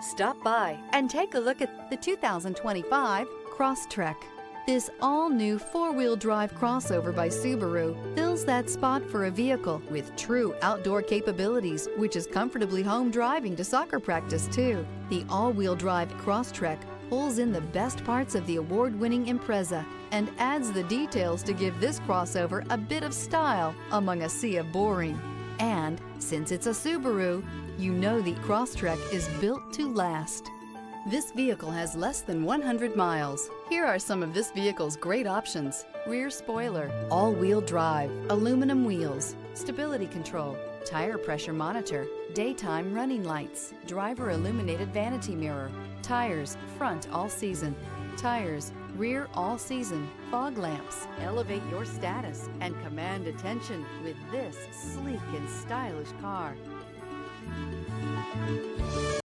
Stop by and take a look at the 2025 Crosstrek. This all-new four-wheel drive crossover by Subaru fills that spot for a vehicle with true outdoor capabilities, which is comfortably home driving to soccer practice too. The all-wheel drive Crosstrek pulls in the best parts of the award-winning Impreza and adds the details to give this crossover a bit of style among a sea of boring. And since it's a Subaru, you know the Crosstrek is built to last. This vehicle has less than 100 miles. Here are some of this vehicle's great options: rear spoiler, all-wheel drive, aluminum wheels, stability control, tire pressure monitor, daytime running lights, driver illuminated vanity mirror, tires front all season, tires rear all season, fog lamps. Elevate your status and command attention with this sleek and stylish car.